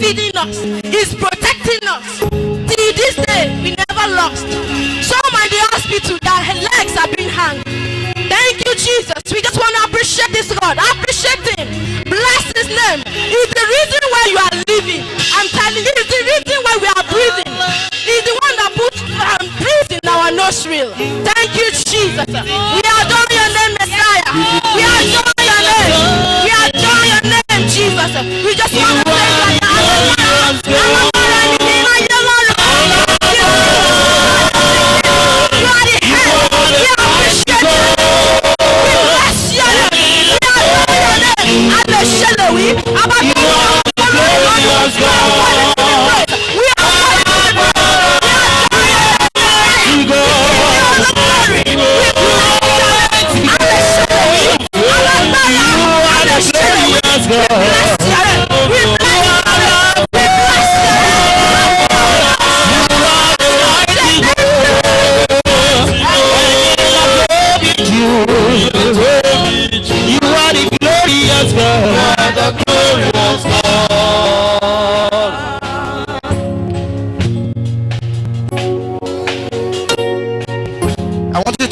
feeding us. He's protecting us. Till this day, we never lost. Some are in the hospital, their legs are being hung. Thank you, Jesus. We just want to appreciate this God. Appreciate him. Bless his name. He's the reason why you are living. I'm telling you, he's the reason why we are breathing. He's the one that puts breath in our nostril. Thank you, Jesus. We adore your name, Messiah. We adore your name. We adore your name, Jesus. We just want to say that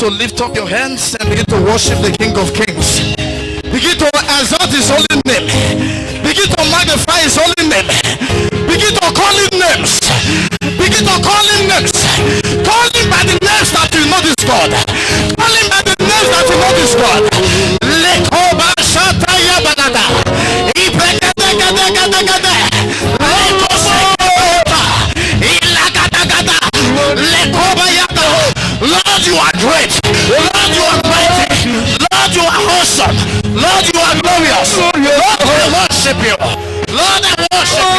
to lift up your hands and begin to worship the King of Kings. Begin to exalt his holy name. Begin to magnify his holy name. Begin to call him names. Begin to call him names. Call him by the names that you know this God. Call him by the names that you know this God. Lekoba Shataya Banada. Lord, you are great. Lord, you are mighty. Lord, you are awesome. Lord, you are glorious. Lord, I worship you. Lord, I worship you.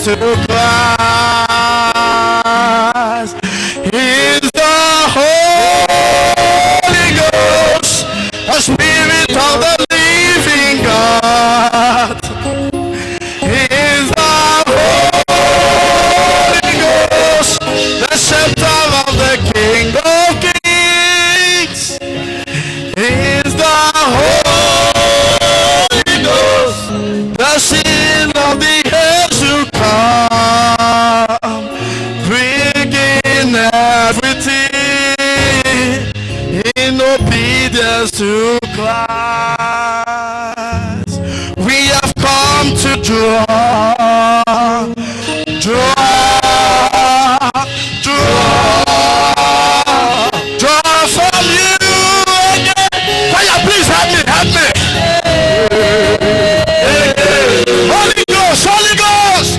To Christ is the Holy Ghost, the Spirit of the living God. Is the Holy Ghost, the scepter of the King of Kings. Is the Holy Ghost, the seal of the to class. We have come to draw from you again. Fire, please help me. Holy Ghost,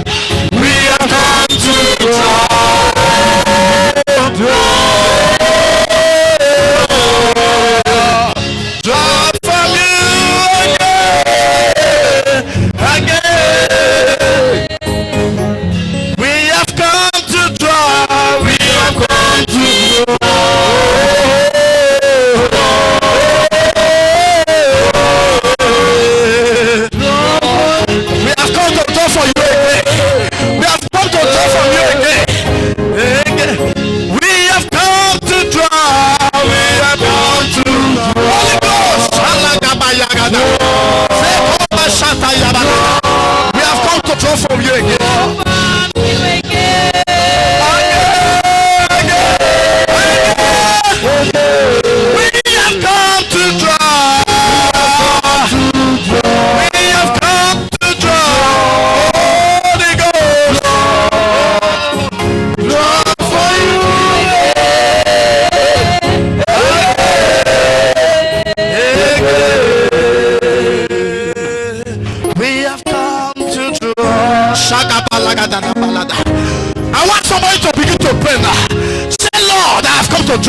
we have come to draw from you again.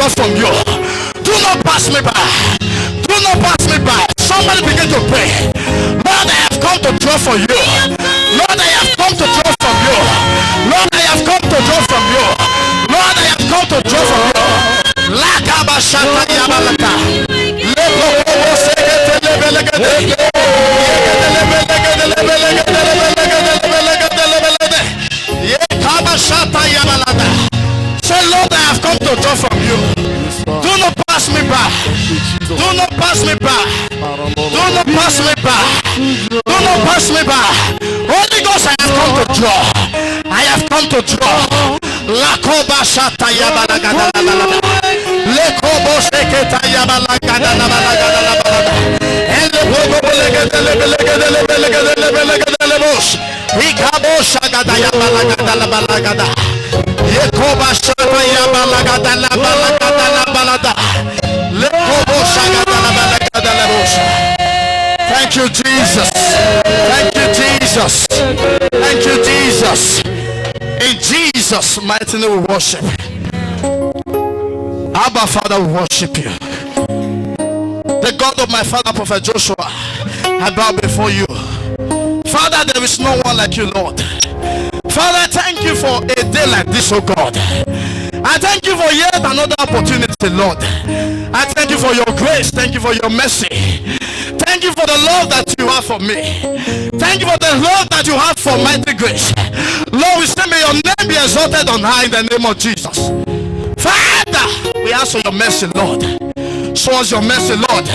draw from you. Do not pass me by. Do not pass me by. Somebody begin to pray. Lord, I have come to draw from you. Lord, I have come to draw from you. Lord, I have come to draw from you. Lord, I have come to draw from you. Lakaba shata yabalaka. Lebo kobo sekete lebelegede. Yekaba shata yabalada. Say, Lord, I have come to draw from you. Do not pass me by. Do not pass me by. Do not pass me by. Do not pass me by. Holy Ghost, I have come to draw. I have come to draw. Lakoba shata yabalagada labalada. Lekobo seketa yabalagada labalagada labalada. And the wobo legede lebelegede lebelegede lebelegede lebos. Ikabo shagada yabalagada labalagada. Yekoba shata yabalagada labalagada labalada. Lekobo shagada labalagada lebos. Thank you, Jesus. Thank you, Jesus. Thank you, Jesus. In Jesus' mighty name we worship. Abba, Father, we worship you. The God of my father, Prophet Joshua, I bow before you. Father, there is no one like you, Lord. Father, thank you for a day like this, oh God. I thank you for yet another opportunity, Lord. I thank you for your grace. Thank you for your mercy. Thank you for the love that you have for me. Thank you for the love that you have for mighty grace. Lord, we say may your name be exalted on high in the name of Jesus. Father, we ask for your mercy, Lord. Show us your mercy, Lord.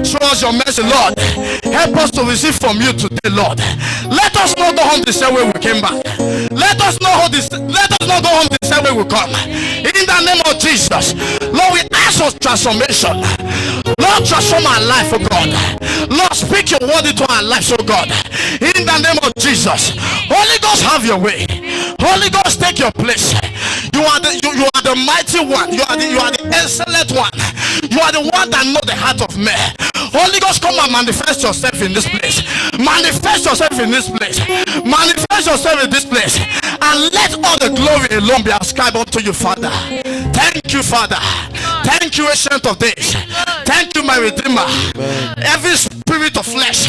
Show us your mercy, Lord. Help us to receive from you today, Lord. Let us not go home the same way we came back. Let us not go home the same way we come. In the name of Jesus, Lord, we ask for transformation. Lord, transform our life, oh God. Lord, speak your word into our lives, oh God. In the name of Jesus, Holy Ghost, have your way. Holy Ghost, take your place. You are the mighty one. You are the excellent one. You are the one that knows the heart of man. Holy Ghost, come and manifest yourself in this place. Manifest yourself in this place. Manifest yourself in this place. And let all the glory alone be ascribed unto you, Father. Thank you, Father. Thank you, Ancient of Days. Thank you, my Redeemer. Every spirit of flesh,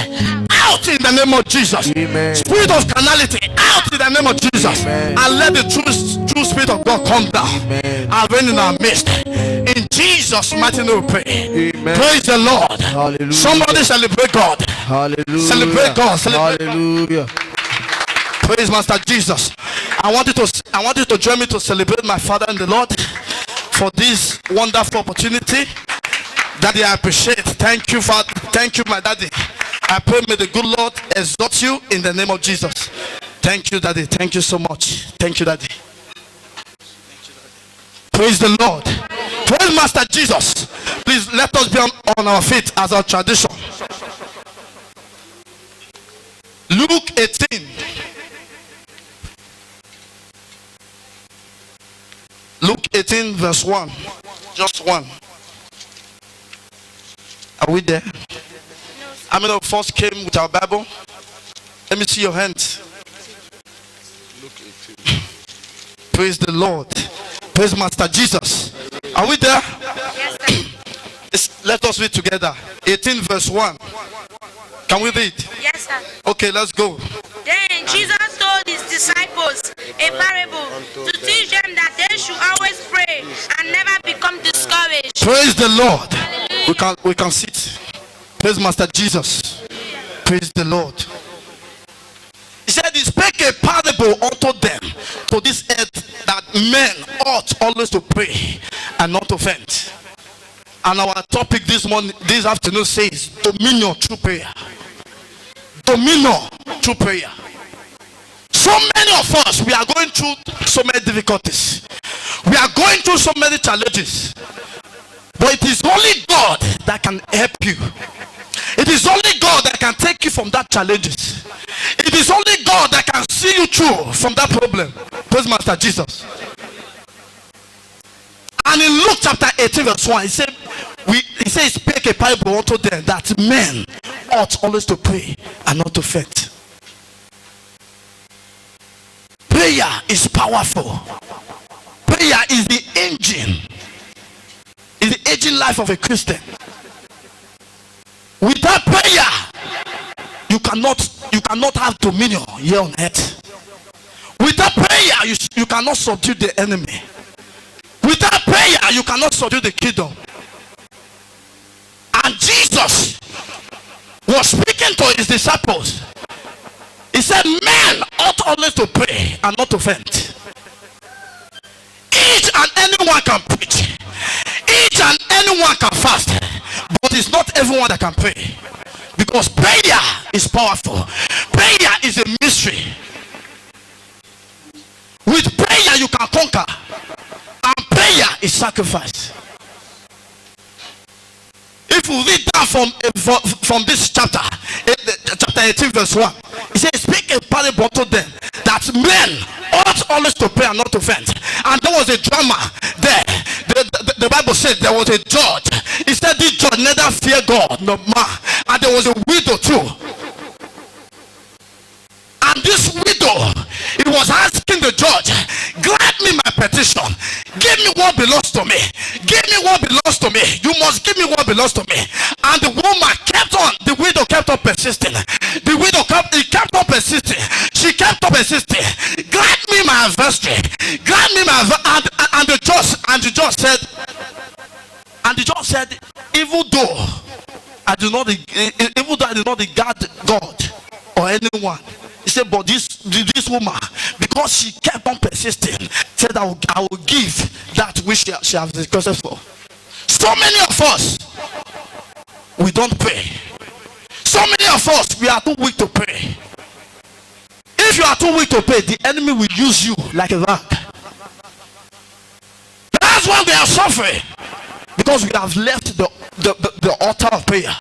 out in the name of Jesus. Spirit of carnality, out in the name of Jesus. And let the true spirit of God come down and reign in our midst. In Jesus' mighty name we pray. Amen. Praise the Lord. Hallelujah. Somebody celebrate God. Hallelujah. Celebrate God. Celebrate Hallelujah. God. Praise Master Jesus. I want you to join me to celebrate my Father and the Lord for this wonderful opportunity. Daddy, I appreciate. Thank you, Father. Thank you, my daddy. I pray may the good Lord exalt you in the name of Jesus. Thank you, Daddy. Thank you so much. Thank you, Daddy. Praise the Lord. Praise Master Jesus. Please let us be on our feet as our tradition. Luke 18. Luke 18 verse 1. Just 1. Are we there? How many of us came with our Bible? Let me see your hands. Luke 18. Praise the Lord. Praise Master Jesus. Are we there? Yes, sir. Let us read together. 18 verse 1. Can we read? Yes, sir. Okay, let's go. Then Jesus told his disciples a parable to teach them that they should always pray and never become discouraged. Praise the Lord. We can sit. Praise Master Jesus. Praise the Lord. He said he spake a parable unto them to this earth that men ought always to pray and not to faint. And our topic this afternoon says dominion through prayer. Dominion through prayer. So many of us, we are going through so many difficulties. We are going through so many challenges. But it is only God that can help you. It is only God that can take you from that challenges. It is only God that can see you through from that problem. Praise Master Jesus. And in Luke chapter 18 verse 1, he says, speak a parable unto them that men ought always to pray and not to faint. Prayer is powerful. Prayer is the engine is the aging life of a Christian. Without prayer, you cannot have dominion here on earth. Without prayer, you cannot subdue the enemy. Without prayer, you cannot subdue the kingdom. And Jesus was speaking to his disciples. He said, men ought always to pray and not to faint. Each and anyone can preach. Each and anyone can fast. But it's not everyone that can pray. Because prayer is powerful. Prayer is a mystery. With prayer you can conquer. And prayer is sacrifice. If we read down from this chapter 18 verse 1, it says, speak a parable to them that men ought always to pray and not to faint. And there was a drama there. The Bible said there was a judge. He said this judge neither fear God nor man. And there was a widow too. And this widow, he was asking the judge, grant me my petition. Give me what belongs to me. Give me what belongs to me. You must give me what belongs to me. And the woman kept on. The widow kept on persisting. The widow kept on persisting. She kept on persisting. Grant me my adversary. Grant me my and the judge said, even though I did not regard God or anyone. He said, but this woman, because she kept on persisting, said, I will give that which she has requested for. So many of us, we don't pray. So many of us, we are too weak to pray. If you are too weak to pray, the enemy will use you like a rag. That's why we are suffering. Because we have left the altar of prayer.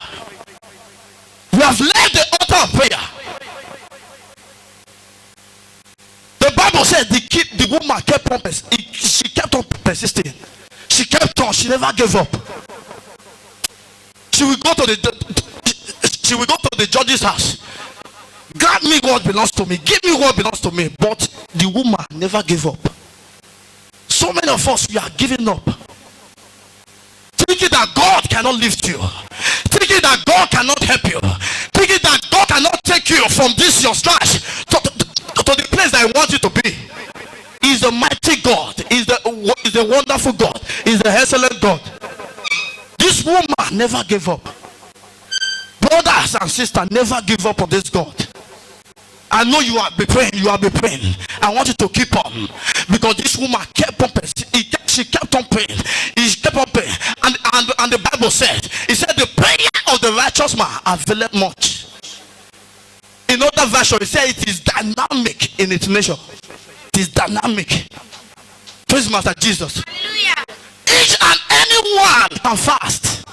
We have left the altar of prayer. The Bible said the woman kept on she kept on persisting. She kept on. She never gave up. She will go to the judge's house. Grant me what belongs to me. Give me what belongs to me. But the woman never gave up. So many of us, we are giving up. Thinking that God cannot lift you. Thinking that God cannot help you. Thinking that God cannot take you from this your strife to the place that I want you to be. He's the mighty God. He's the wonderful God. He's the excellent God. This woman never gave up. Brothers and sisters, never give up on this God. I know you are be praying. You are be praying. I want you to keep on, because this woman kept on. She kept on praying. She kept on praying, and the Bible said, it said the prayer of the righteous man availeth much. In other version, it said it is dynamic in its nature. It is dynamic. Praise Master Jesus. Hallelujah. Each and anyone can fast,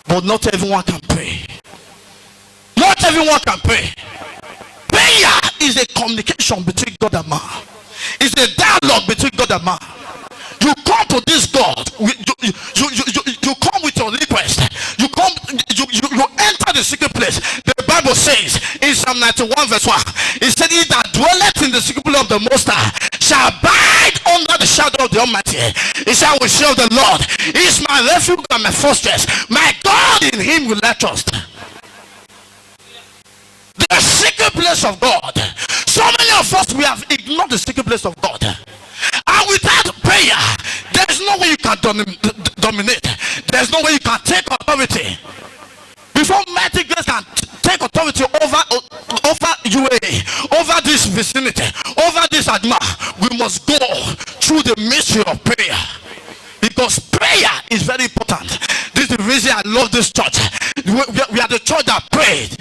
but not everyone can pray. Not everyone can pray. Prayer is a communication between God and man. It's a dialogue between God and man. You come to this God. You come with your request. You enter the secret place. The Bible says in Psalm 91 verse 1, it said, he that dwelleth in the secret place of the Most High shall abide under the shadow of the Almighty. He shall will say of the Lord, he is my refuge and my fortress. My God, in him will I trust. The secret place of God. So many of us, we have ignored the secret place of God. And without prayer, there's no way you can dominate. There's no way you can take authority. Before mighty grace can take authority over UAE, over this vicinity, over this Adma, we must go through the mystery of prayer. Because prayer is very important. This is the reason I love this church. We are the church that prayed.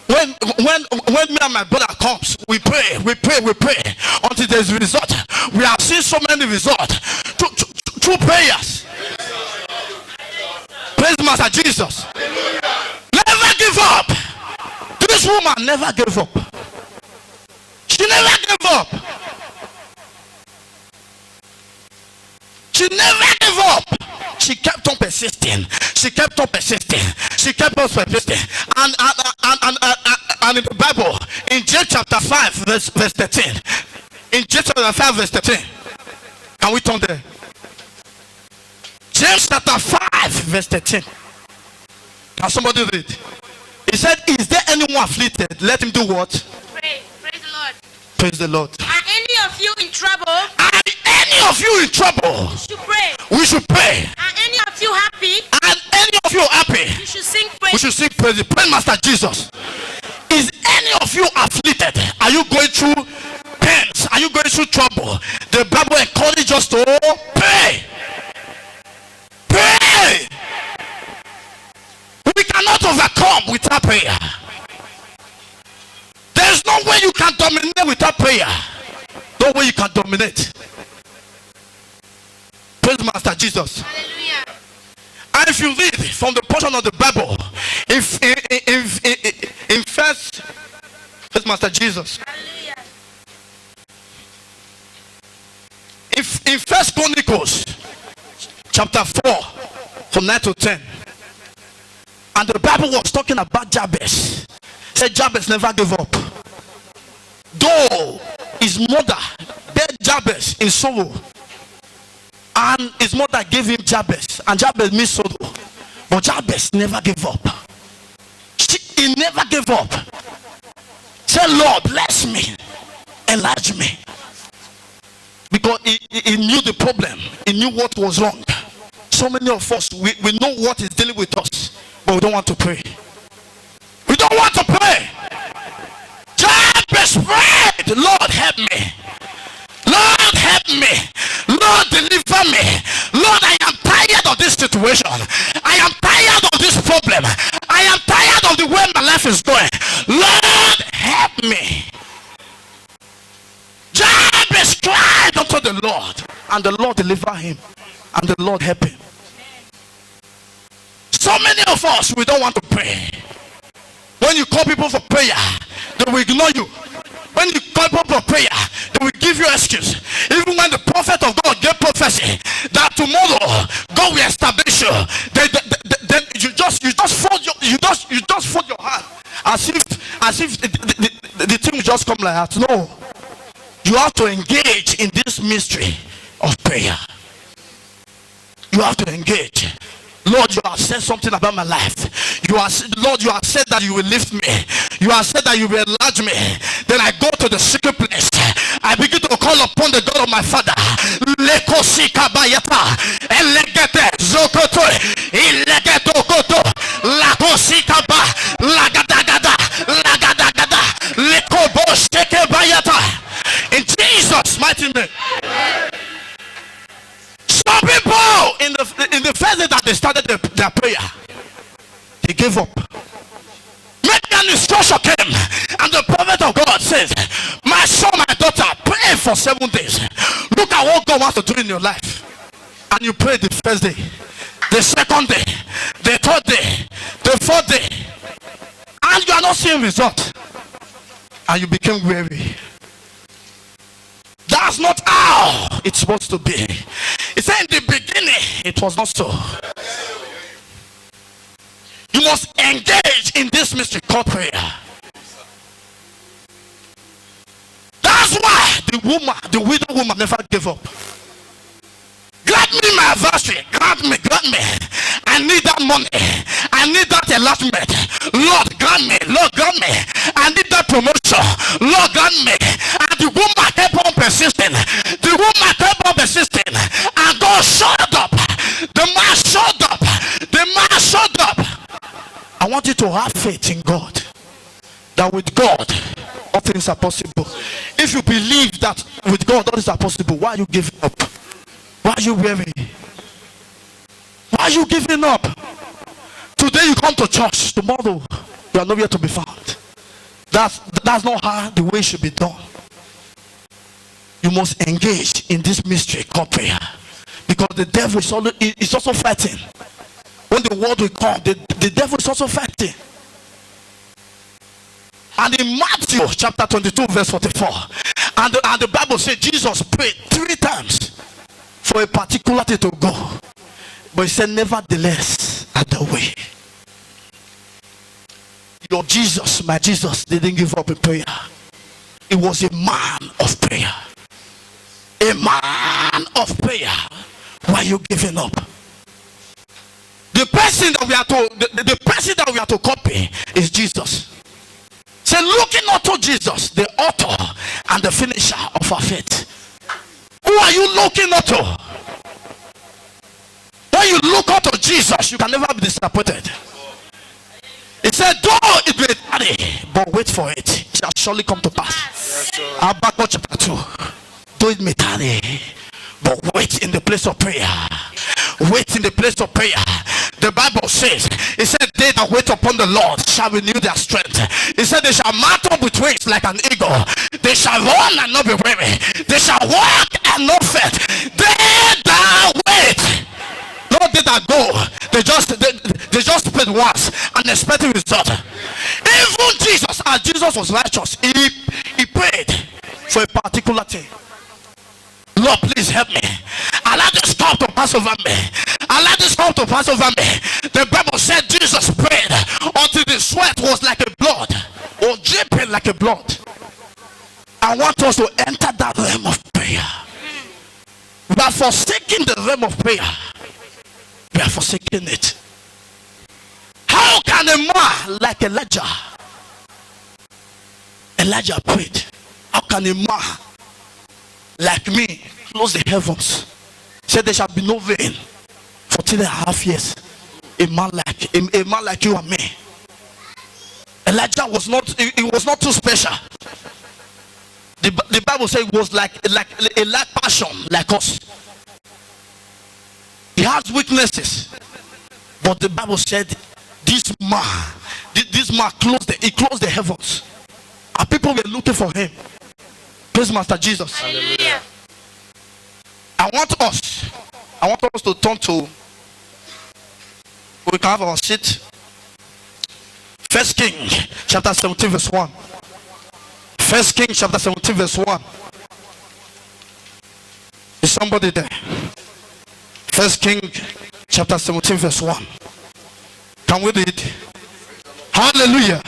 When me and my brother comes, we pray until there's a result. We have seen so many results through prayers. Praise Master Jesus. Never give up. This woman never gave up. She never gave up. She never gave up. She kept on persisting. She kept on persisting. She kept on persisting. And in the Bible, in James chapter 5 verse 13, in James chapter 5 verse 13, can we turn there? James chapter 5 verse 13. Can somebody read? He said, is there anyone afflicted? Let him do what? Pray. Praise the Lord. Praise the Lord. Are any of you in trouble? Are any of you in trouble? You should pray. We should pray. Are any of you happy? And any of you happy? You should sing We praise. should sing praise. Praise Master Jesus. Is any of you afflicted? Are you going through pains? Are you going through trouble? The Bible encourages us to pray. Pray. We cannot overcome without prayer. There's no way you can dominate without prayer. No way you can dominate. Praise Master Jesus. Hallelujah. And if you read from the portion of the Bible, in first Master Jesus, Hallelujah. in First Chronicles chapter 4 from 9 to 10, and the Bible was talking about Jabez. Said Jabez never gave up, though his mother bear Jabez in sorrow, and his mother gave him Jabez, and Jabez means sorrow, but Jabez never gave up. He never gave up. Say, Lord, bless me, enlarge me, because he knew the problem. He knew what was wrong. So many of us, we know what is dealing with us, but we don't want to pray. We don't want to pray. Jabez prayed, Lord, help me. Lord, help me. Lord, deliver me. Lord, I am tired of this situation. I am tired of this problem. I am tired of the way my life is going. Lord, help me. Jabez cried unto the Lord, and the Lord delivered him, and the Lord helped him. So many of us, we don't want to pray. When you call people for prayer, they will ignore you. When you call people for prayer, they will give you excuse. Even when the prophet of God gave prophecy that tomorrow God will establish you, then you just fold your hand as if the thing will just come like that. No, you have to engage in this mystery of prayer. You have to engage. Lord, you have said something about my life. Lord, you have said that you will lift me. You have said that you will enlarge me. Then I go to the secret place. I begin to call upon the God of my father. In Jesus' mighty name. Some people in the first day that they started their prayer, they gave up. Maybe an instruction came, and the prophet of God says, my son, my daughter, pray for 7 days. Look at what God wants to do in your life. And you pray the first day, the second day, the third day, the fourth day, and you are not seeing result, and you became weary. That's not how it's supposed to be. It said in the beginning, it was not so. You must engage in this mystery called prayer. That's why the widow woman never gave up. Grant me my adversary. Grant me. I need that money. I need that enlargement. Lord, grant me. Lord, grant me. I need that promotion. Lord, grant me. And the woman kept on persisting. The woman kept on persisting. And God showed up. The man showed up. The man showed up. I want you to have faith in God. That with God, all things are possible. If you believe that with God, all things are possible, why are you giving up? Why are you weary? Why are you giving up? Today you come to church, tomorrow you are nowhere to be found. That's not how the way it should be done. You must engage in this mystery called prayer, because the devil is also fighting. When the word will come, the devil is also fighting. And in Matthew chapter 22 verse 44, and the Bible says Jesus prayed 3 times for a particular thing to go, but he said, nevertheless, at the way. Your Jesus, my Jesus, didn't give up in prayer. He was a man of prayer. A man of prayer. Why are you giving up? person that we are to the person that we are to copy is Jesus. Say, looking unto Jesus, the author and the finisher of our faith. Who are you looking unto? When you look unto Jesus, you can never be disappointed. It said, though it may tarry, but wait for it. It shall surely come to pass. Habakkuk chapter 2. Though it may tarry, but wait in the place of prayer. Wait in the place of prayer. The Bible says, it said, they that wait upon the Lord shall renew their strength. It said, they shall mount up with wings like an eagle. They shall run and not be weary. They shall walk and not faint. They that wait, not they that go. They just prayed once and expected result. Even Jesus, as Jesus was righteous, he prayed for a particular thing. Lord, please help me. Allow this cup to pass over me. Allow this cup to pass over me. The Bible said Jesus prayed until the sweat was like a blood, or dripping like a blood. I want us to enter that realm of prayer. We are forsaking the realm of prayer. We are forsaking it. How can a man like Elijah prayed? How can a man like me close the heavens? Said there shall be no rain for 3.5 years. A man like you and me. Elijah was not, he was not too special. The Bible says it was like passion like us. He has weaknesses, but the Bible said this man closed the heavens, and people were looking for him. Praise Master Jesus. Hallelujah. I want us to turn to, we can have our seat. 1 King chapter 17 verse 1. 1 King chapter 17 verse 1. Is somebody there? 1 King chapter 17 verse 1. Can we read? Hallelujah.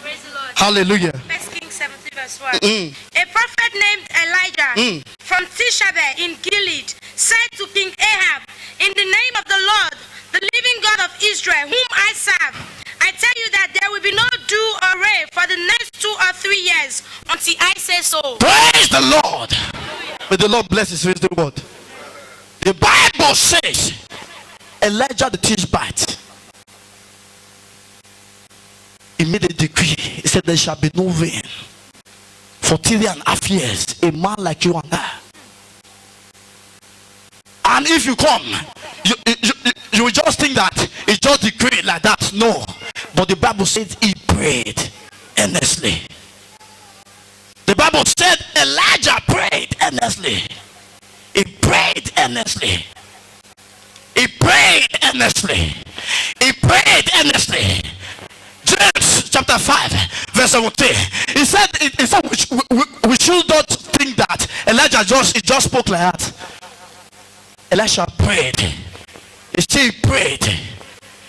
Praise the Lord. Hallelujah. 1 Kings 17 verse 1. A prophet named Elijah from Tishabeh in Gilead said to King Ahab, in the name of the Lord, the living God of Israel, whom I serve, I tell you that there will be no dew or rain for the next 2 or 3 years until I say so. Praise the Lord. May the Lord bless his wisdom word. The Bible says Elijah the Tishbite, he made a decree. He said there shall be no rain for 3.5 years. A man like you and I. And if you come, you will just think that it's just decreed like that. No. But the Bible says he prayed earnestly. The Bible said Elijah prayed earnestly. He prayed earnestly. He prayed earnestly. He prayed earnestly. James chapter 5 verse 17. He said we should not think that Elijah just spoke like that. Elisha prayed. He still prayed.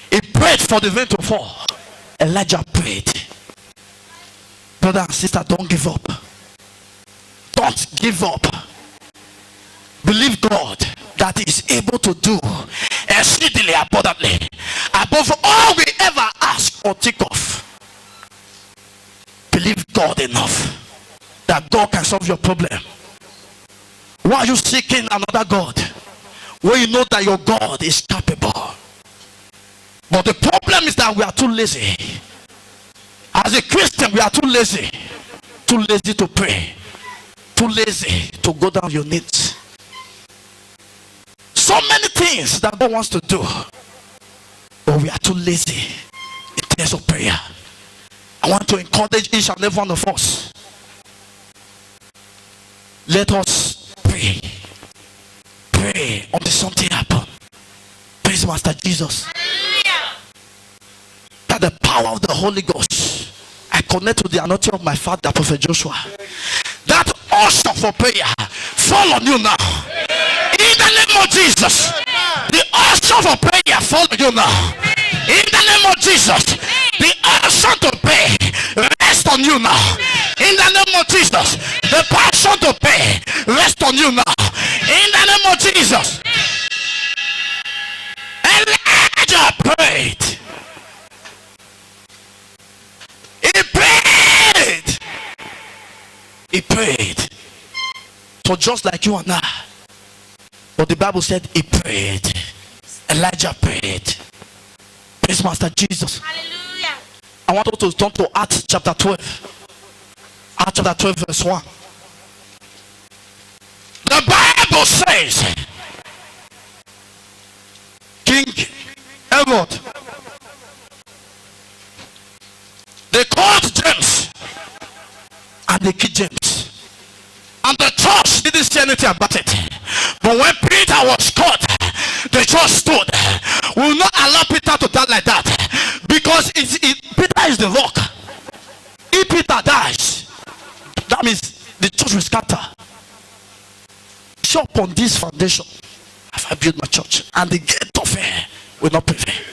He prayed for the rain to fall. Elijah prayed. Brother and sister, don't give up. Don't give up. Believe God that he is able to do exceedingly abundantly above all we ever ask or think of. Believe God enough that God can solve your problem. Why are you seeking another God when you know that your God is capable? But the problem is that we are too lazy. As a Christian, we are too lazy to pray, too lazy to go down your knees. So many things that God wants to do, but we are too lazy in terms of prayer. I want to encourage each and every one of us. Let us pray. Pray until something happen. Praise Master Jesus. Hallelujah. That the power of the Holy Ghost, I connect to the anointing of my father, Prophet Joshua. That usher for prayer fall on you now. In the name of Jesus. The usher for prayer fall on you now. In the name of Jesus. The usher to pray rest on you now. In the name of Jesus. The passion to pray rest on you now. In the name of Jesus. Elijah Elijah prayed. He prayed. He prayed. So just like you and I. But the Bible said he prayed. Elijah prayed. Praise Master Jesus. Hallelujah. I want us to turn to Acts chapter 12. Acts chapter 12 verse 1. The Bible says, King Herod, they called James and they killed James. And the church didn't say anything about it. But when Peter was caught, the church stood. We will not allow Peter to die like that. Because Peter is the rock. If Peter dies, that means the church will scatter. So upon this foundation have I built my church, and the gate of hell will not prevail.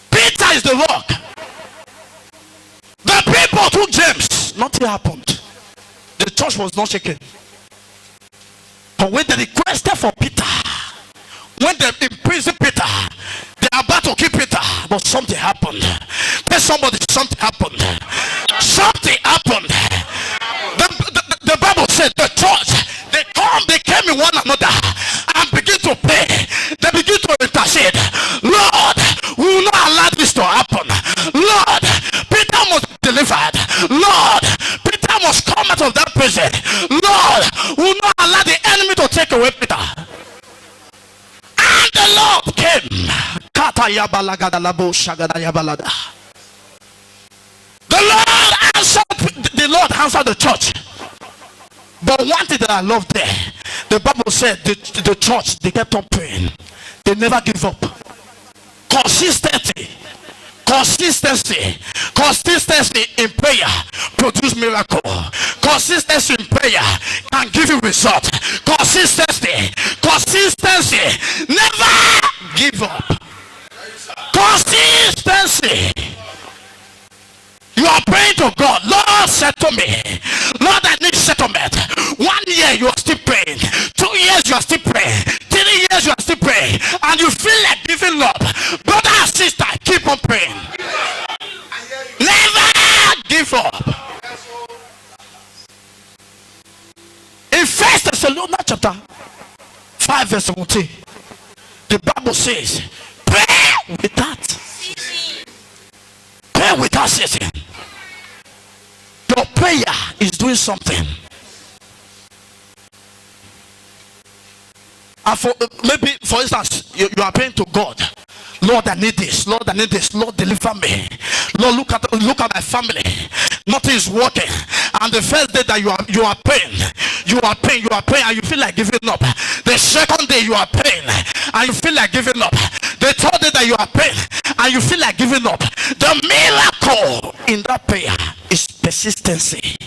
Peter is the rock. The people took James. Nothing happened. The church was not shaken. But when they requested for Peter, when they imprisoned Peter, they are about to kill Peter, but something happened. Tell somebody, something happened. Something happened. The Bible said the church, they came in one another and begin to pray. They begin to intercede. Lord, we will not allow this to happen. Lord, Peter must be delivered. Lord, Peter must come out of that prison. Lord, we will not allow the enemy to take away Peter. And the Lord came. The Lord answered the church. But one thing that I love there, the Bible said the church, they kept on praying. They never give up. Consistency in prayer produce miracle. Consistency in prayer can give you result. Consistency, never give up. Consistency. You are praying to God, Lord, settle me. Lord, I need settlement. 1 year you are still praying. 2 years you are still praying. 3 years you are still praying. And you feel like giving up. Brother and sister, keep on praying. Never give up. In 1 Thessalonians chapter 5 verse 17, the Bible says, pray without ceasing. Pray without ceasing. Your prayer is doing something. And maybe for instance, you are praying to God, Lord, I need this. Lord, I need this. Lord, deliver me. Lord, look at my family. Nothing is working. And the first day that you are praying, and you feel like giving up. The second day you are praying and you feel like giving up. The third day that you are praying and you feel like giving up. The miracle in that prayer is persistency.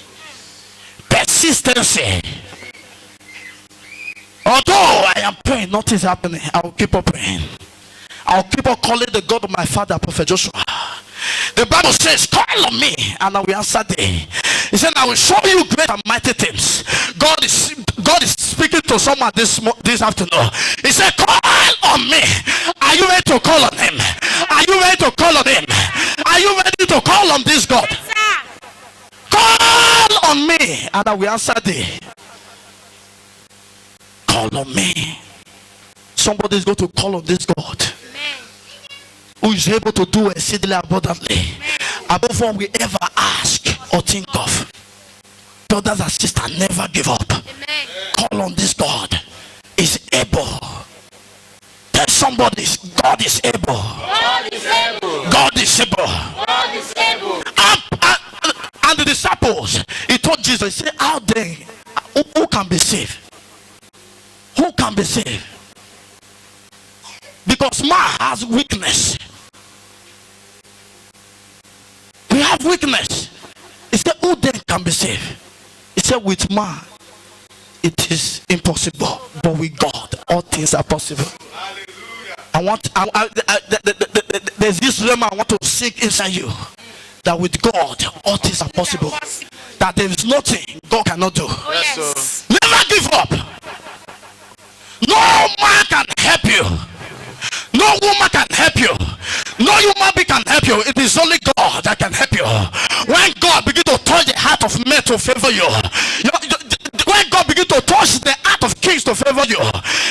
Although I am praying, nothing is happening, I will keep on praying. I'll keep on calling the God of my father, Prophet Joshua. The Bible says, call on me and I will answer thee. He said, I will show you great and mighty things. God is speaking to someone this afternoon. He said, call on me. Are you ready to call on him? Are you ready to call on him? Are you ready to call on this God? Yes, call on me and I will answer thee. Call on me. Somebody is going to call on this God. Amen. Who is able to do exceedingly abundantly. Amen. Above all we ever ask or think of. Brothers and sisters, never give up. Amen. Call on this God. Is able. Tell somebody, God is able. God is able. God is able. God is able. And the disciples, he told Jesus, he said, how then, who can be saved? Who can be saved? Because man has weakness. We have weakness. He said, who then can be saved? He said, with man it is impossible, but with God all things are possible. There's this realm I want to sink inside you, that with God all things are possible. That there is nothing God cannot do. Oh, yes. Never give up. No man can help you. No woman can help you. No human being can help you. It is only God that can help you. When God begin to touch the heart of men to favor you, when God begin to touch the heart of kings to favor you,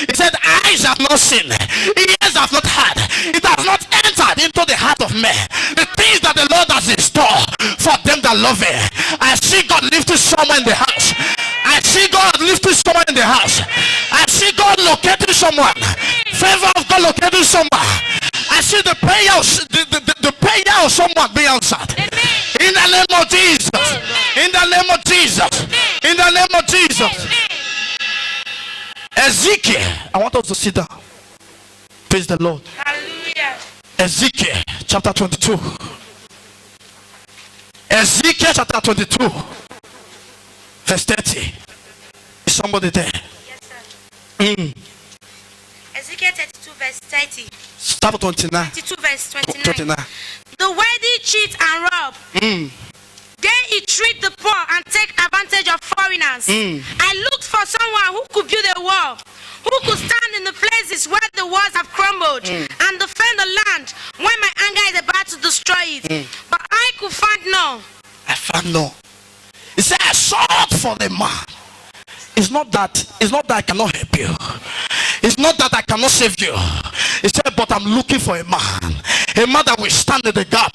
he said, eyes have not seen, ears have not heard, it has not entered into the heart of men the things that the Lord has in store for them that love him. I see God lifting someone in the house. I see God lifting someone in the house. I see God locating someone. Favor of God locating someone. I see the prayer of someone being answered. In the name of Jesus. In the name of Jesus. In the name of Jesus. Ezekiel. I want us to sit down. Praise the Lord. Hallelujah. Ezekiel chapter 22. Ezekiel chapter 22. Verse 30. Is somebody there? Yes, sir. Ezekiel 32 verse 30. Start 29. 32 verse 29. 29. The worthy cheat and rob. They treat the poor and take advantage of foreigners. I looked for someone who could build a wall, who could stand in the places where the walls have crumbled and defend the land when my anger is about to destroy it. But I could find none. I found no. He said, I sought for the man. It's not that I cannot help you. It's not that I cannot save you. He said, but I'm looking for a man that will stand in the gap.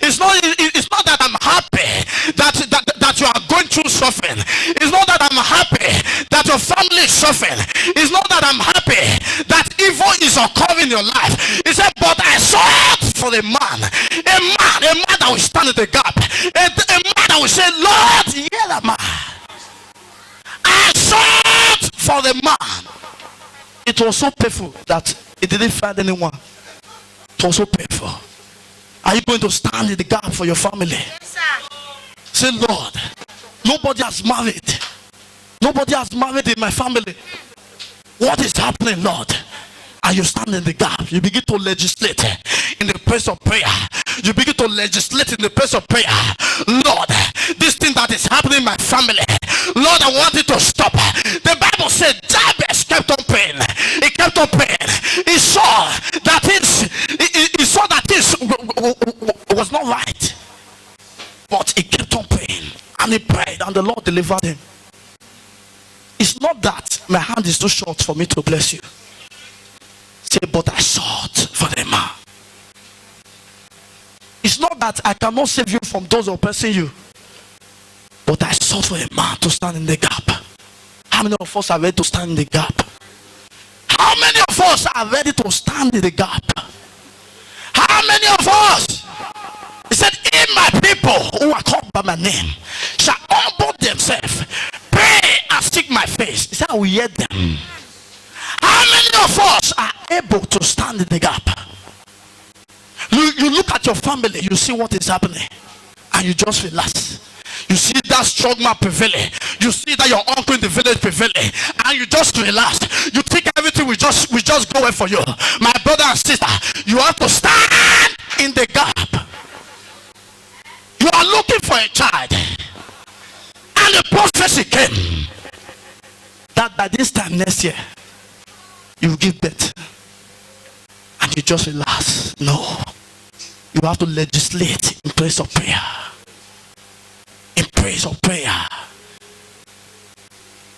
It's not that I'm happy that you are going through suffering. It's not that I'm happy that your family is suffering. It's not that I'm happy that evil is occurring in your life. He said, but I sought for a man that will stand in the gap, a man that will say, Lord, here am I. I sought for the man. It was so painful that it didn't find anyone. It was so painful. Are you going to stand in the gap for your family? Yes, sir. Say, Lord, nobody has married. Nobody has married in my family. What is happening, Lord? And you stand in the gap. You begin to legislate in the place of prayer. You begin to legislate in the place of prayer. Lord, this thing that is happening in my family, Lord, I want it to stop. The Bible said Jabez kept on praying. He kept on praying. He saw that this was not right. But he kept on praying. And he prayed and the Lord delivered him. It's not that my hand is too short for me to bless you. Say, but I sought for the man. It's not that I cannot save you from those oppressing you, but I sought for a man to stand in the gap. How many of us are ready to stand in the gap? How many of us are ready to stand in the gap? How many of us? He said, if my people who are called by my name shall humble themselves, pray and seek my face, he said, I will hear them. How many of us are able to stand in the gap? You look at your family, you see what is happening, and you just relax. You see that strong man prevailing. You see that your uncle in the village prevailing, and you just relax. You think everything will just go away for you. My brother and sister, you have to stand in the gap. You are looking for a child, and the prophecy came that by this time next year you will give birth, and you just relax. No, you have to legislate in place of prayer. In place of prayer.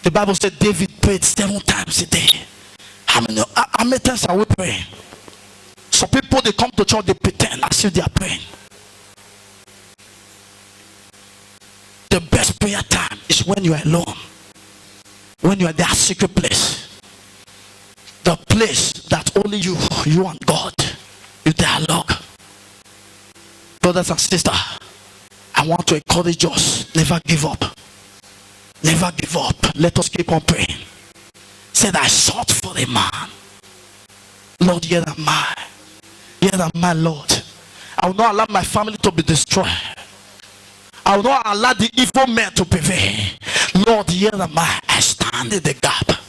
The Bible said David prayed 7 times a day. How many times are we praying? Some people, they come to church, they pretend as if they are praying. The best prayer time is when you are alone, when you are in that secret place, the place that only you and God, you dialogue. Brothers and sisters, I want to encourage us, never give up. Never give up. Let us keep on praying. Said, I sought for a man. Lord, here am I. Here am I, Lord. I will not allow my family to be destroyed. I will not allow the evil men to prevail. Lord, here am I. I stand in the gap.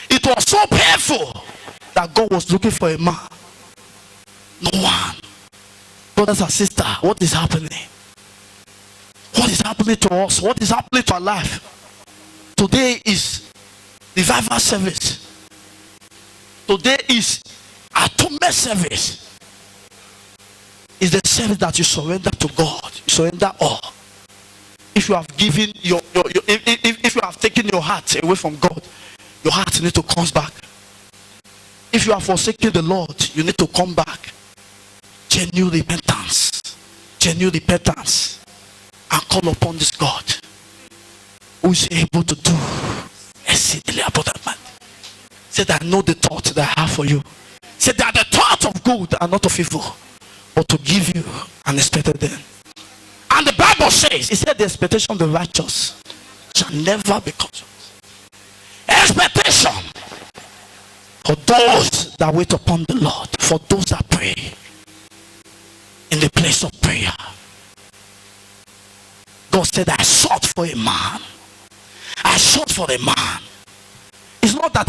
It was so painful that God was looking for a man. No one. Brothers and sisters, what is happening? What is happening to us? What is happening to our life? Today is revival service. Today is our ultimate service is the service that you surrender to God. You surrender all. If you have given if you have taken your heart away from God, your heart needs to come back. If you are forsaking the Lord, you need to come back. Genuine repentance, and call upon this God who is able to do exceedingly abundantly. Said, I know the thoughts that I have for you. Said, that the thoughts of good and not of evil, but to give you an expected end. And the Bible says, it said, the expectation of the righteous shall never be cut short. Expectation for those that wait upon the Lord, for those that pray in the place of prayer. God said, I sought for a man. I sought for a man. It's not that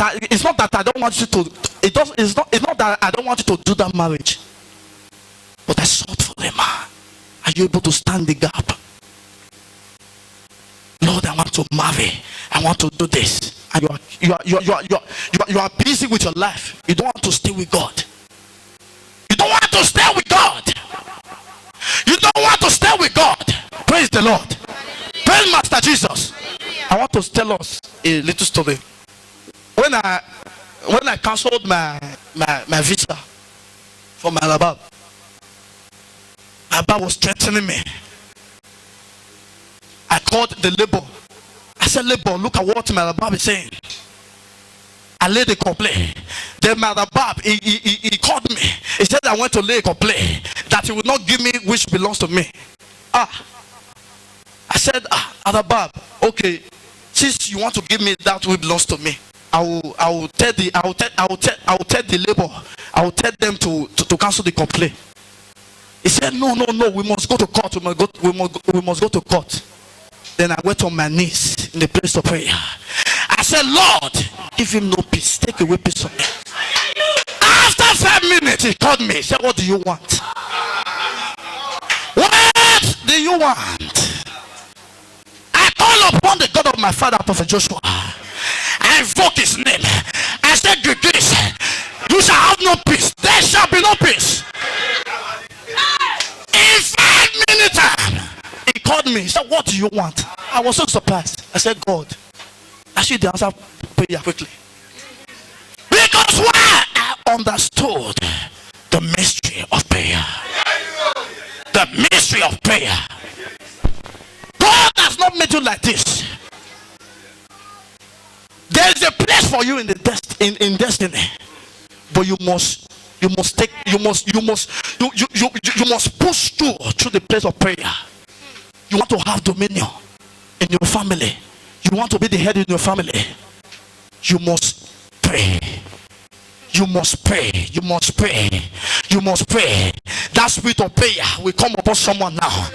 I don't want you to. It's not that I don't want you to do that marriage. But I sought for a man. Are you able to stand the gap? Lord, I want to marry. I want to do this. And you are busy with your life. You don't want to stay with God. You don't want to stay with God. You don't want to stay with God. Praise the Lord. Praise Master Jesus. I want to tell us a little story. When I cancelled my visa for my Alabama, my Alabama was threatening me. I called the labor. I said, labor, look at what my Alabama is saying. I laid a complaint. Then my Alabama, he called me. He said I went to lay a complaint that he would not give me which belongs to me. I said, Alabama, okay, since you want to give me that which belongs to me, I will tell the labor. I will tell them to cancel the complaint. He said, no, we must go to court. We must go to court. Then I went on my knees in the place of prayer. I said, Lord, give him no peace. Take away peace from me. After 5 minutes, he called me. He said, what do you want? What do you want? I call upon the God of my father, Prophet Joshua. I invoke his name. I said, Greece, you shall have no peace. There shall be no peace. In 5 minutes, he called me. He said, what do you want? I was so surprised. I said, God, I should answer prayer quickly. Because why? I understood the mystery of prayer. The mystery of prayer. God has not made you like this. There is a place for you in the in destiny, but you must push through the place of prayer. You want to have dominion in your family. You want to be the head in your family. You must pray. You must pray. You must pray. You must pray. That spirit of prayer will come upon someone now.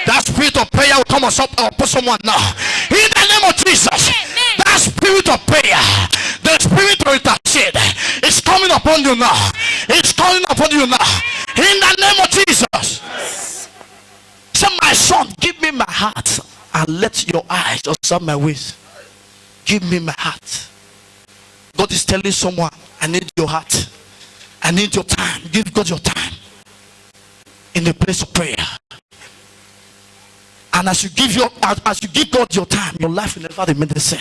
That spirit of prayer will come upon someone now. In the name of Jesus. That spirit of prayer, the spirit of intercede, is coming upon you now. It's coming upon you now. In the name of Jesus. Say, my son, give me my heart and let your eyes observe my ways. Give me my heart. God is telling someone, I need your heart. I need your time. Give God your time in the place of prayer. And as you give God your time, your life will never remain the same.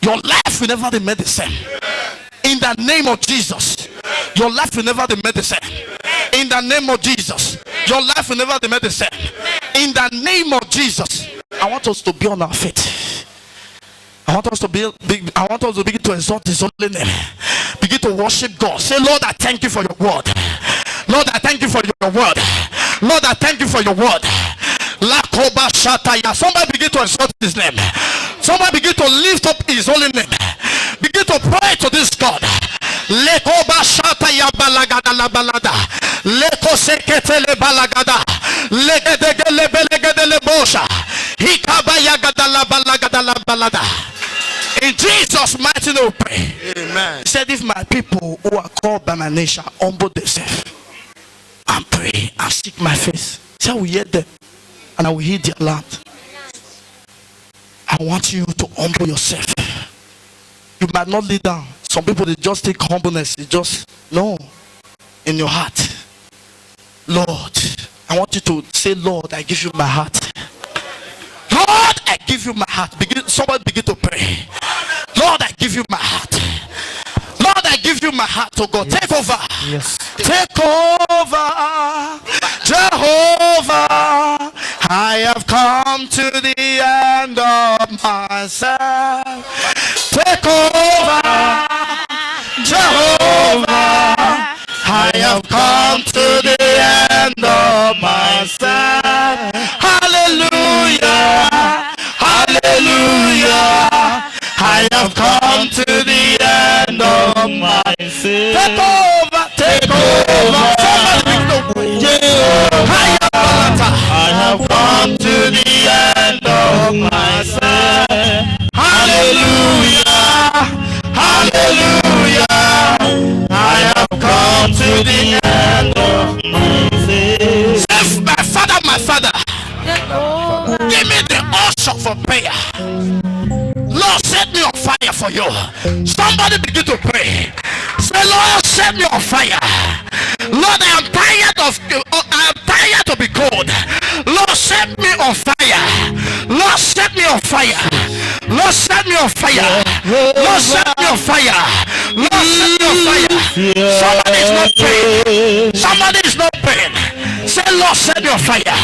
Your life will never remain the same. In the name of Jesus, your life will never remain the same. In the name of Jesus, your life will never remain the same. In the name of Jesus, I want us to be on our feet. I want us to begin to exalt his holy name. Begin to worship God. Say, Lord, I thank you for your word. Lord, I thank you for your word. Lord, I thank you for your word. Somebody begin to exalt his name. Somebody begin to lift up his holy name. Begin to pray to this God. Lekoba shataya balagada la balada. Leko seketele balagada. Legedegele belegedele bosha. Hikabaya gada la balagada la balada. In Jesus' mighty name we pray. Amen. He said, if my people who are called by my name shall humble themselves and pray and seek my face, shall we hear them and I will hear their land. I want you to humble yourself. You might not lay down. Some people, they just take humbleness. It just, no. In your heart. Lord, I want you to say, Lord, I give you my heart. Lord, I give you my heart. Somebody begin to pray. Lord, I give you my heart. Lord, I give you my heart, oh God. Take over. Yes. Take over, Jehovah. I have come to the end of myself. Take over, Jehovah. I have come to the end of myself. Hallelujah, hallelujah. I have come to the end of myself. Take over, take over. I have come to the end of myself. Hallelujah, hallelujah. I have come to the end of myself. Say, my father, give me the usher for prayer. Lord, set me on fire for you. Somebody begin to pray. Say, Lord, set me on fire. Lord, I am tired to be cold. Lord, set me on fire. Lord, set me on fire. Lord, set me on fire. Lord, set me on fire. Lord, set me on fire. Somebody is not praying. Somebody is not praying. Say, Lord, set me on fire.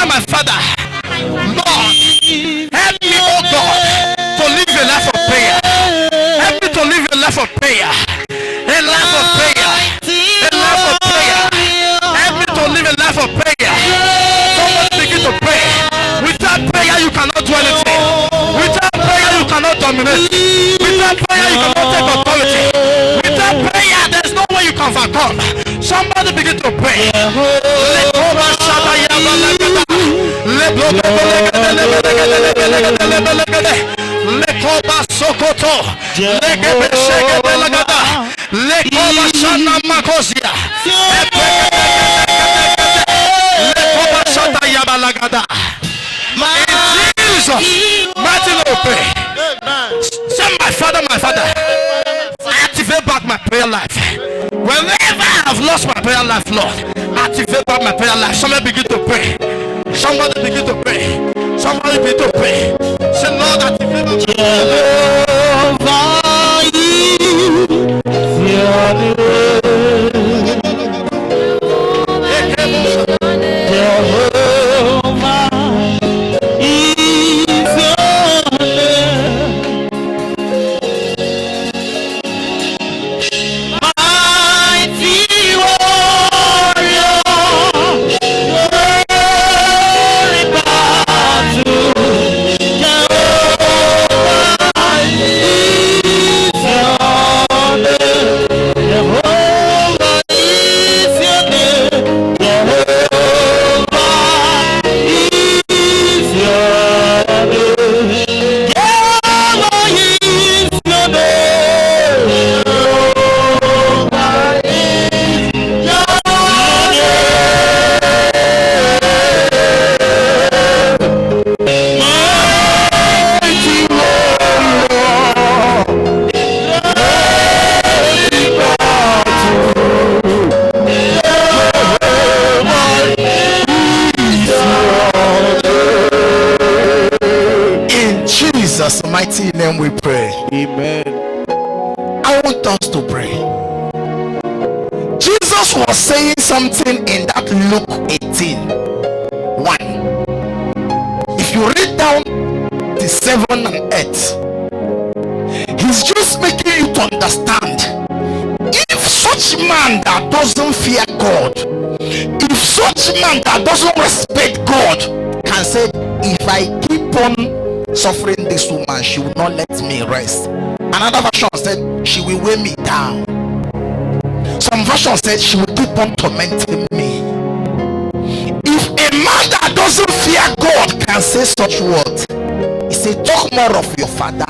My father, Lord, help me, oh God, to live a life of prayer. Help me to live a life of prayer. A life of prayer. A life of prayer. Help me to live a life of prayer. Someone begin to pray. Without prayer, you cannot do anything. Without prayer, you cannot dominate. Without prayer, you cannot take authority. Without prayer, there's no way you can overcome. Somebody begin to pray. My father, activate back my prayer life. Whenever I've lost my prayer life, Lord, activate back my prayer life. Somebody begin to pray. Somebody begin to pray. Somebody begin to pray. Say, Lord, activate my prayer life. Jesus' mighty name we pray. Amen. I want us to pray. Jesus was saying something in that Luke 18:1. If you read down the 7 and 8, he's just making you to understand. If such man that doesn't fear God, if such man that doesn't respect God can say, if I keep on suffering this woman, she will not let me rest. Another version said, she will weigh me down. Some version said, she will keep on tormenting me. If a man that doesn't fear God can say such words, he said, talk more of your father.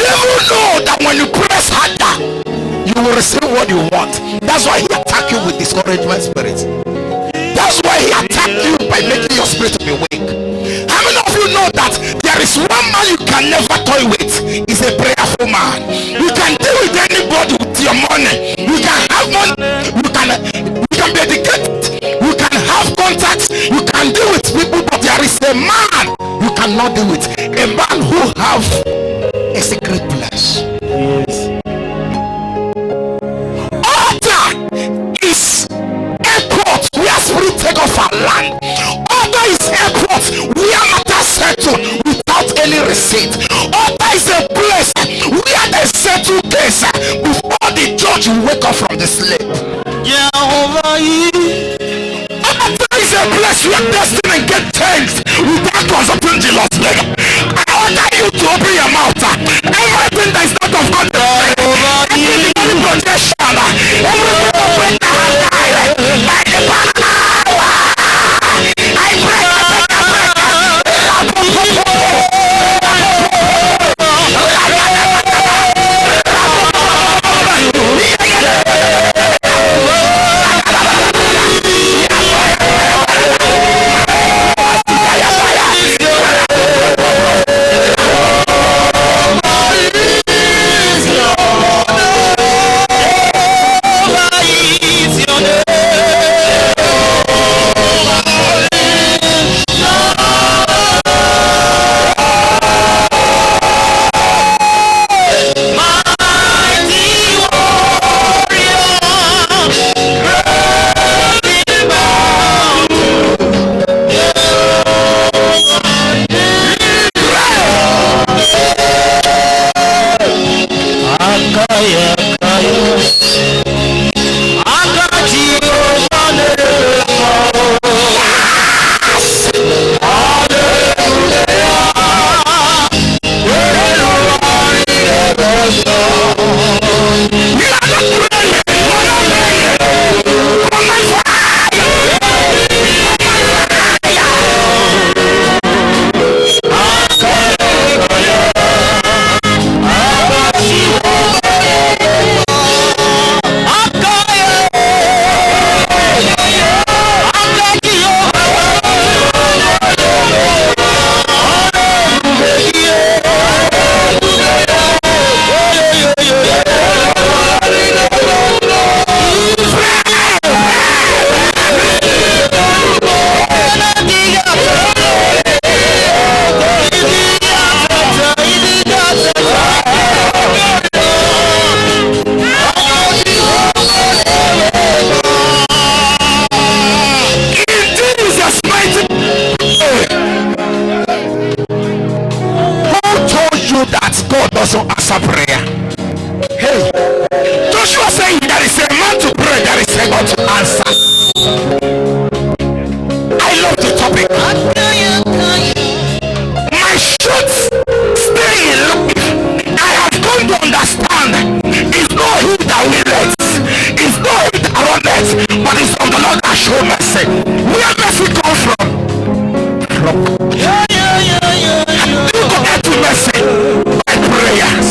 Devil know that when you press harder, you will receive what you want. That's why he attack you with discouragement spirit. That's why he attacked you by making your spirit to be weak. How many of you know that there is one man you can never toy with? He's a prayerful man. You can deal with anybody with your money. You can have money. You can be educated. You can have contacts. You can deal with people, but there is a man you cannot deal with. A man who have a secret place. Yes. Altar is airport where spirit take off our land. Altar is airport where matters settle without any receipt. Altar is a place where they settle case before the judge will wake up from the sleep. Altar is a place where destiny get changed without consulting the Lord's leg. I order you to open your mouth. Everything that is not of God, every projection, everything of God, by the power, I break. Also answer prayer. Hey, Joshua saying there is a man to pray, there is a God to answer. I love the topic. My shoots stay in life. I have come to understand it's not he that willeth, it's not he that runneth, but it's from the Lord that show mercy. Where mercy comes from? You go get to mercy. Prayers.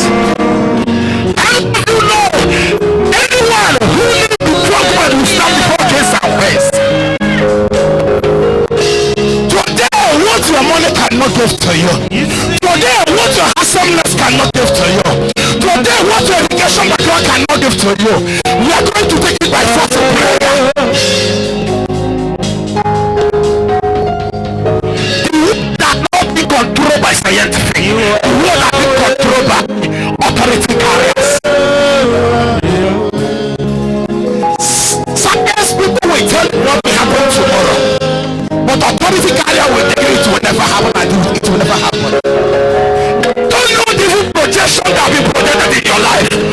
And you know, anyone who needs to talk about will stand before case and waste. Today, what your money cannot give to you. Today, what your handsomeness cannot give to you. Today, what your education background cannot give to you. We are going to take it by force of prayer. The world that not be controlled by scientific. The world that be controlled by authority carriers. Science people will tell you what will happen tomorrow, but authority carrier will tell you it will never happen and it will never happen. Don't know the projection that will be projected in your life.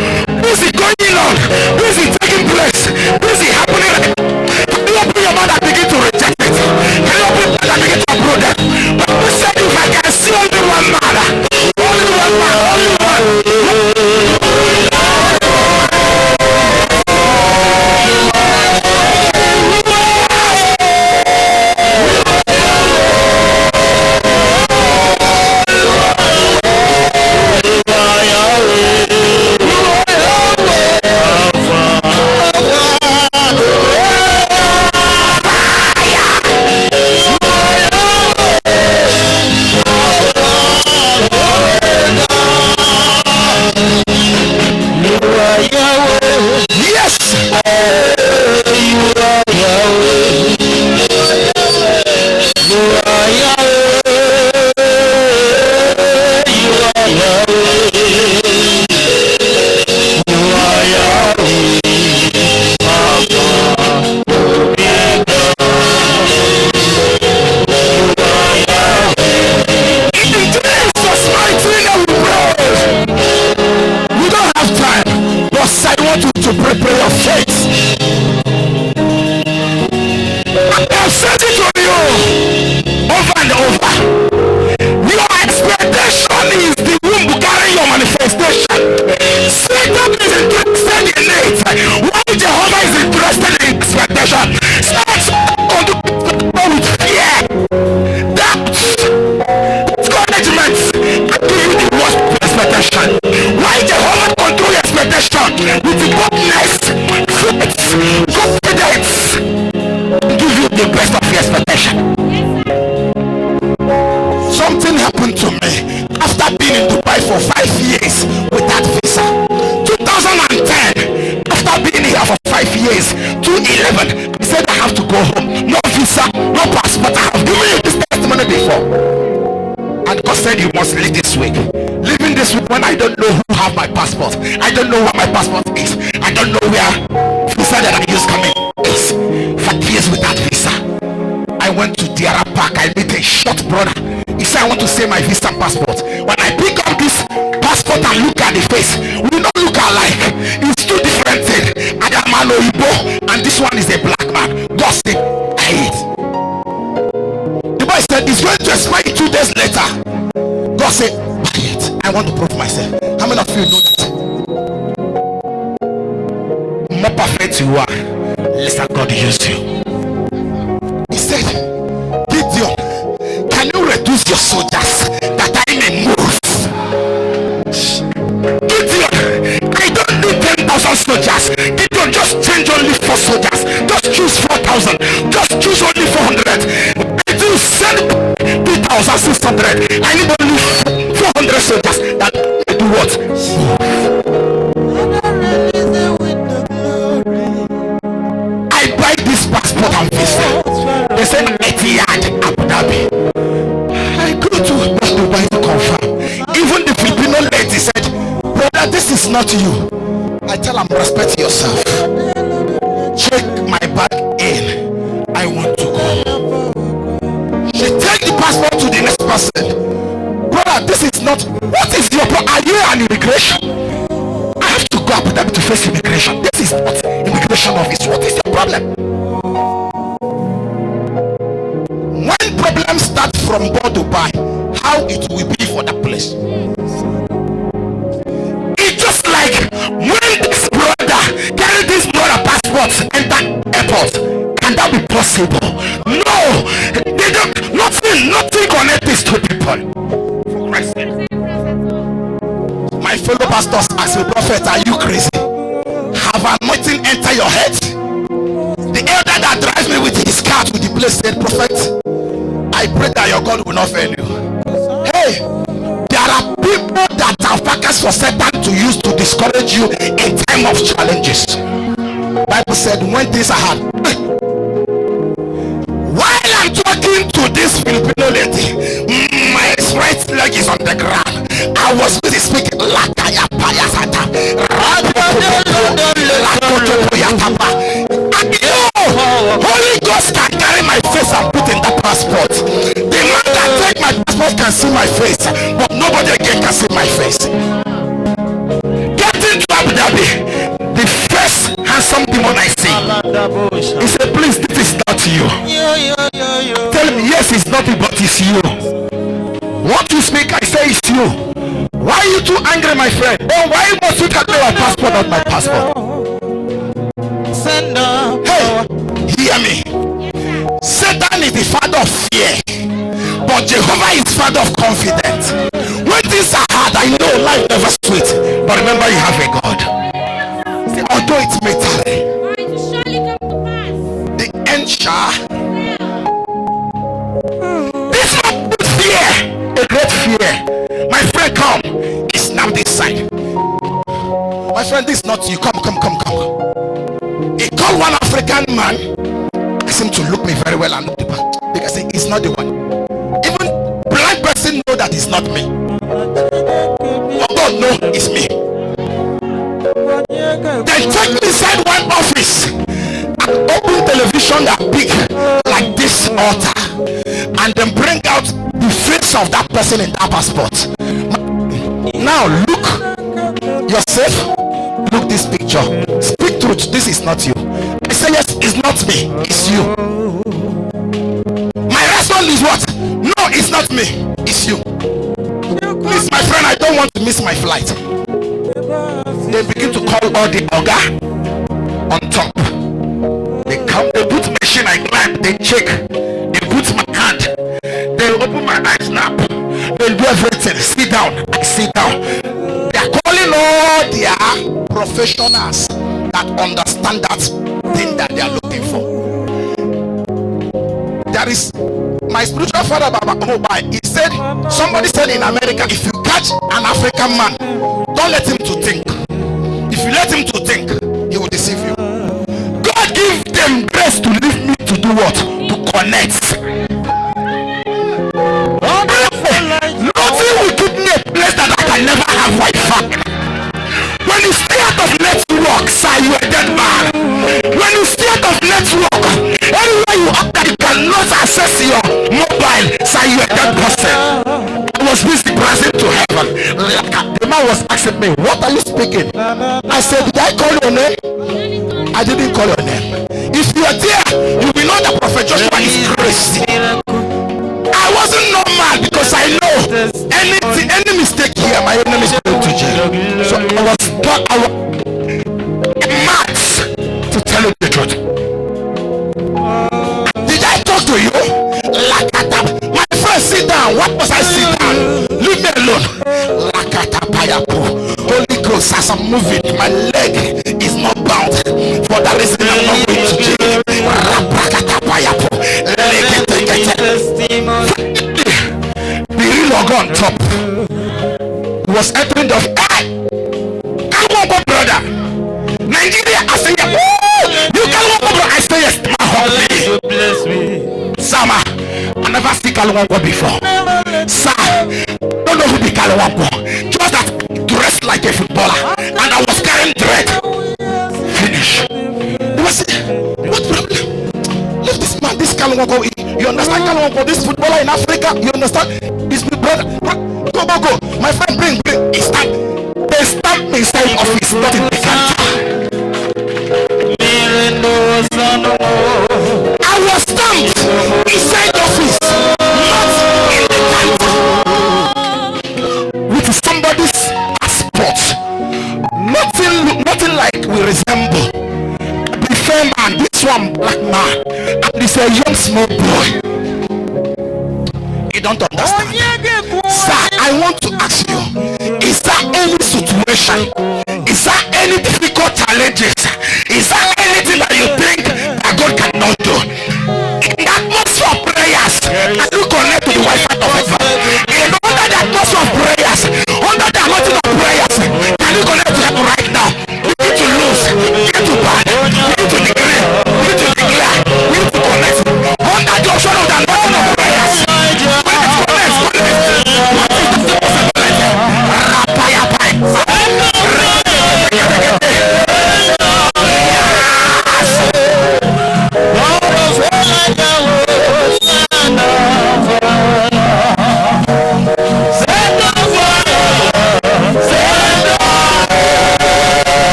said you must leave this week. Leaving this week when I don't know who have my passport. I don't know where my passport is. I don't know where visa that I use coming is. 5 years without visa. I went to Diara Park. I met a short brother. He said, I want to say my visa and passport. When I pick up this passport and look at the face, we don't look alike. It's two different things. I am an Oyibo and this one is a black man. God said, buy it. The boy said, it's going to expire 2 days later. God said, buy it. I want to prove myself. How many of you know that? More perfect you are, less than God used you. He said, Gideon, can you reduce your soldiers that I may move? Gideon, I don't need 10,000 soldiers. Gideon, just change only 4 soldiers. Just choose 4,000. Just choose only 400. I do send 2,600. I need only 400 soldiers that do what? I buy this passport and visa. They said Etihad Abu Dhabi. I go to Dubai to confirm. Even the Filipino lady said, brother, this is not you. I tell him, respect yourself. Check my bag in. I want to go. She take the passport to the next person. Brother, this is not. What is your problem? Are you an immigration? I have to go Abu Dhabi to face immigration. This is not immigration office. What is your problem? When problems start from board to buy, how it will be for that place. It's just like when this brother carry this brother passports enter airport. Can that be possible? No, they don't. Nothing connect these two people. For Christ's sake. My fellow pastors, as a prophet, are you crazy? Have anointing enter your head? The elder that drives me with his car to the place said, prophet, I pray that your God will not fail you. Hey, there are people that are packers for Satan to use to discourage you in time of challenges. Bible said when things are hard. While I'm talking to this Filipino lady, my right leg is on the ground. I was busy speaking Holy Ghost can carry my face and put in that passport. The man that take my passport can see my face, but nobody again can see my face. Getting to Abu Dhabi, the first handsome demon I see, he said, please, this is not you. Tell me, yes, it's not you, but it's you. What you speak, I say it's you. Why are you too angry, my friend? Oh, why must you carry my passport, not my passport? Hey, hear me. Satan is the father of fear, but Jehovah is father of confidence. When things are hard, I know life never sweet, but remember you have a God. Although it may tarry, the end shall. This one is fear, a great fear. My friend, come. It's now this side. My friend, this is not you. Come. He called one African man, asked him to look me very well and look the back, because it's not the one. Even blind person know that it's not me. But God know it's me. Then take me inside one office and open television that big like this altar, and then bring out the face of that person in that passport. Now look yourself. Look this picture. Speak truth. This is not you. I say yes, it's not me. It's you. My response is what? No, it's not me. It's you. Please, my friend, I don't want to miss my flight. They begin to call all the Oga on top. They come, they put machine, I climb, they check, they put my hand, they open my eyes now, they do everything. Sit down, I sit down. They are calling all their professionals that understand that thing that they are looking for. There is my spiritual father Baba Mobile. He said, somebody said in America, if you catch an African man, don't let him to think. If you let him to think, he will deceive you. God give them grace to leave me to do what? To connect. Nothing access your mobile, say you a dead person. I was busy pressing to heaven. The man was asking me, what are you speaking? I said, did I call your name? I didn't call your name. If you are there, you will know that Prophet Joshua is crazy. I wasn't normal because I know any mistake here, my enemy is going to jail. So I was mad to tell you the truth. Did I talk to you? My friend, sit down. What must I sit down? Leave me alone. Holy Ghost, as I'm moving, my leg is not bound. For that reason, I'm not going to jail. The real logo on top was entering the brother. Nigeria, I say, you can walk, I say yes, my home. Bless me. Sama, I never see Kalawampo before. Sir, don't know who the Kalawampo. Just that dressed like a footballer, and I was carrying thread. Finish. They must say, what problem? Leave this man, this Kalawampo. You understand Kalawampo, this footballer in Africa? You understand? He's my brother. Go. My friend, bring. He stamp. They stamp me inside office, not in the country. I was stamped inside office, not in the country. With somebody's passport. Nothing like we resemble. The fair man, this one black man, and this a young small boy. You don't understand. Sir, I want to ask you, is there any situation, is there any